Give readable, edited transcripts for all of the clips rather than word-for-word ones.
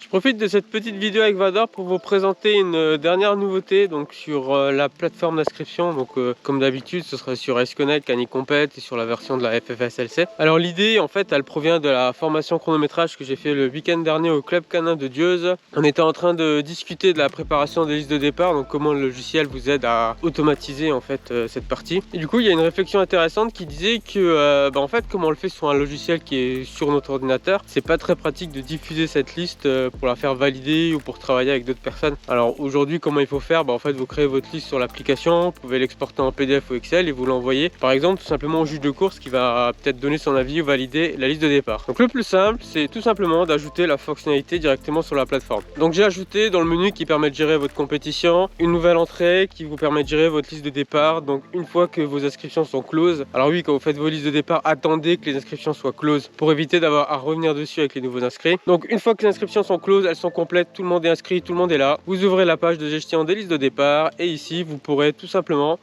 Je profite de cette petite vidéo avec Vador pour vous présenter une dernière nouveauté donc sur la plateforme d'inscription. Donc comme d'habitude, ce sera sur Race Connect, Canic Compète et sur la version de la FFSLC. Alors l'idée en fait, elle provient de la formation chronométrage que j'ai fait le week-end dernier au Club Canin de Dieuze. On était en train de discuter de la préparation des listes de départ, donc comment le logiciel vous aide à automatiser en fait cette partie. Et du coup, il y a une réflexion intéressante qui disait que en fait, comme on le fait sur un logiciel qui est sur notre ordinateur, c'est pas très pratique de diffuser cette liste pour la faire valider ou pour travailler avec d'autres personnes. Alors aujourd'hui, comment il faut faire? En fait, vous créez votre liste sur l'application, vous pouvez l'exporter en PDF ou Excel et vous l'envoyer par exemple tout simplement au juge de course qui va peut-être donner son avis ou valider la liste de départ. Donc le plus simple, c'est tout simplement d'ajouter la fonctionnalité directement sur la plateforme. Donc j'ai ajouté dans le menu qui permet de gérer votre compétition une nouvelle entrée qui vous permet de gérer votre liste de départ. Donc une fois que vos inscriptions sont closes, alors oui, quand vous faites vos listes de départ, attendez que les inscriptions soient closes pour éviter d'avoir à revenir dessus avec les nouveaux inscrits. Donc une fois que les inscriptions sont closes, elles sont complètes, tout le monde est inscrit, tout le monde est là. Vous ouvrez la page de gestion des listes de départ et ici vous pourrez tout simplement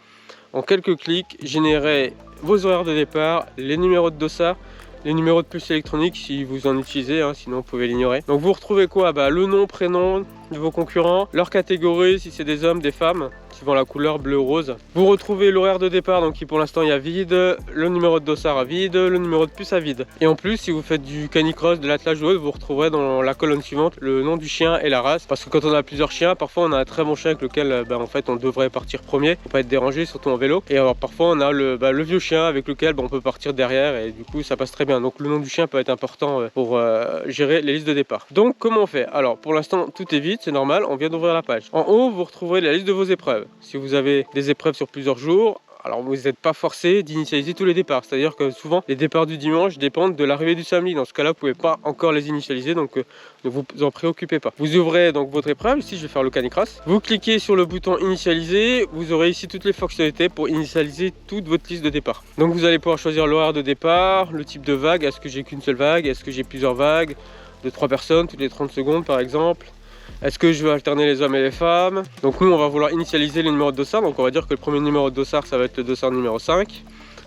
en quelques clics générer vos horaires de départ, les numéros de dossard, les numéros de puce électronique si vous en utilisez, sinon vous pouvez l'ignorer. Donc vous retrouvez quoi? Le nom, prénom de vos concurrents, leur catégorie si c'est des hommes, des femmes, suivant la couleur bleu ou rose. Vous retrouvez l'horaire de départ, donc qui pour l'instant il y a vide, le numéro de dossard à vide, le numéro de puce à vide. Et en plus, si vous faites du canicross, de l'attelage ou autre, vous retrouverez dans la colonne suivante le nom du chien et la race. Parce que quand on a plusieurs chiens, parfois on a un très bon chien avec lequel en fait on devrait partir premier pour pas être dérangé, surtout en vélo. Et alors parfois on a le vieux chien avec lequel on peut partir derrière et du coup ça passe très bien. Donc le nom du chien peut être important pour gérer les listes de départ. Donc comment on fait? Alors pour l'instant tout est vide, c'est normal, on vient d'ouvrir la page. En haut vous retrouverez la liste de vos épreuves. Si vous avez des épreuves sur plusieurs jours, alors vous n'êtes pas forcé d'initialiser tous les départs, c'est-à-dire que souvent les départs du dimanche dépendent de l'arrivée du samedi. Dans ce cas-là, vous ne pouvez pas encore les initialiser, donc ne vous en préoccupez pas. Vous ouvrez donc votre épreuve, ici je vais faire le canicross. Vous cliquez sur le bouton initialiser, vous aurez ici toutes les fonctionnalités pour initialiser toute votre liste de départ. Donc vous allez pouvoir choisir l'horaire de départ, le type de vague, est-ce que j'ai qu'une seule vague, est-ce que j'ai plusieurs vagues, de 3 personnes toutes les 30 secondes par exemple. Est-ce que je veux alterner les hommes et les femmes? Donc nous on va vouloir initialiser les numéros de dossard. Donc on va dire que le premier numéro de dossard ça va être le dossard numéro 5.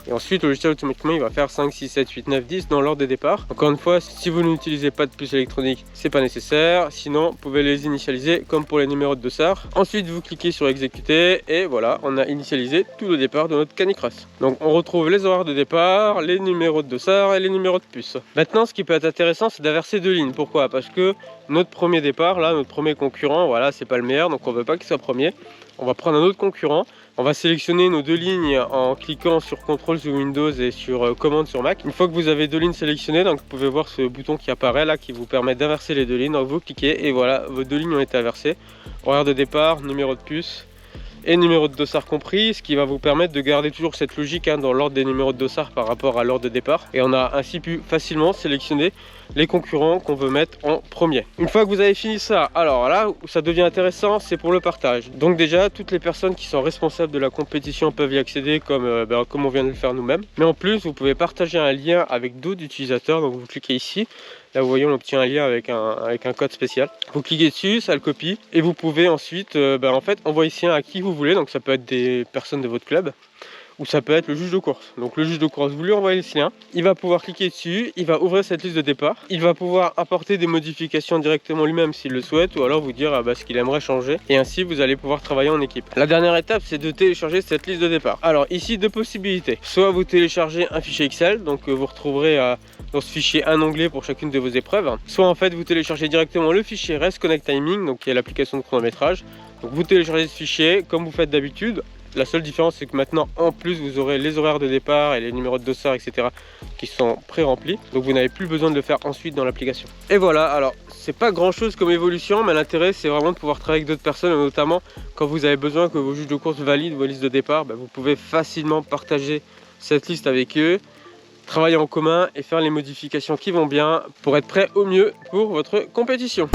Et ensuite le logiciel automatiquement il va faire 5, 6, 7, 8, 9, 10 dans l'ordre des départs. Encore une fois, si vous n'utilisez pas de puce électronique, c'est pas nécessaire. Sinon, vous pouvez les initialiser comme pour les numéros de dossard. Ensuite, vous cliquez sur exécuter et voilà, on a initialisé tout le départ de notre canicross. Donc on retrouve les horaires de départ, les numéros de dossard et les numéros de puce. Maintenant, ce qui peut être intéressant, c'est d'inverser deux lignes. Pourquoi? Parce que notre premier départ, là, notre premier concurrent, voilà, c'est pas le meilleur, donc on veut pas qu'il soit premier. On va prendre un autre concurrent. On va sélectionner nos deux lignes en cliquant sur CTRL sur Windows et sur commande sur Mac. Une fois que vous avez deux lignes sélectionnées, donc vous pouvez voir ce bouton qui apparaît là qui vous permet d'inverser les deux lignes. Donc vous cliquez et voilà, vos deux lignes ont été inversées. Horaire de départ, numéro de puce et numéro de dossard compris, ce qui va vous permettre de garder toujours cette logique dans l'ordre des numéros de dossard par rapport à l'ordre de départ. Et on a ainsi pu facilement sélectionner les concurrents qu'on veut mettre en premier. Une fois que vous avez fini ça, alors là où ça devient intéressant, c'est pour le partage. Donc déjà, toutes les personnes qui sont responsables de la compétition peuvent y accéder comme on vient de le faire nous-mêmes. Mais en plus, vous pouvez partager un lien avec d'autres utilisateurs. Donc vous cliquez ici. Là, vous voyez, on obtient un lien avec un code spécial. Vous cliquez dessus, ça le copie. Et vous pouvez ensuite en fait, envoyer ce lien à qui vous voulez. Donc ça peut être des personnes de votre club. Ou ça peut être le juge de course. Donc le juge de course, vous lui envoyez ce lien, il va pouvoir cliquer dessus, il va ouvrir cette liste de départ, il va pouvoir apporter des modifications directement lui-même s'il le souhaite, ou alors vous dire ce qu'il aimerait changer, et ainsi vous allez pouvoir travailler en équipe. La dernière étape, c'est de télécharger cette liste de départ. Alors ici, deux possibilités. Soit vous téléchargez un fichier Excel, donc vous retrouverez dans ce fichier un onglet pour chacune de vos épreuves, soit en fait vous téléchargez directement le fichier Race Connect Timing, donc qui est l'application de chronométrage. Donc vous téléchargez ce fichier comme vous faites d'habitude. La seule différence, c'est que maintenant, en plus, vous aurez les horaires de départ et les numéros de dossard, etc. qui sont pré-remplis. Donc, vous n'avez plus besoin de le faire ensuite dans l'application. Et voilà, alors, c'est pas grand-chose comme évolution, mais l'intérêt, c'est vraiment de pouvoir travailler avec d'autres personnes, notamment quand vous avez besoin que vos juges de course valident vos listes de départ. Vous pouvez facilement partager cette liste avec eux, travailler en commun et faire les modifications qui vont bien pour être prêt au mieux pour votre compétition.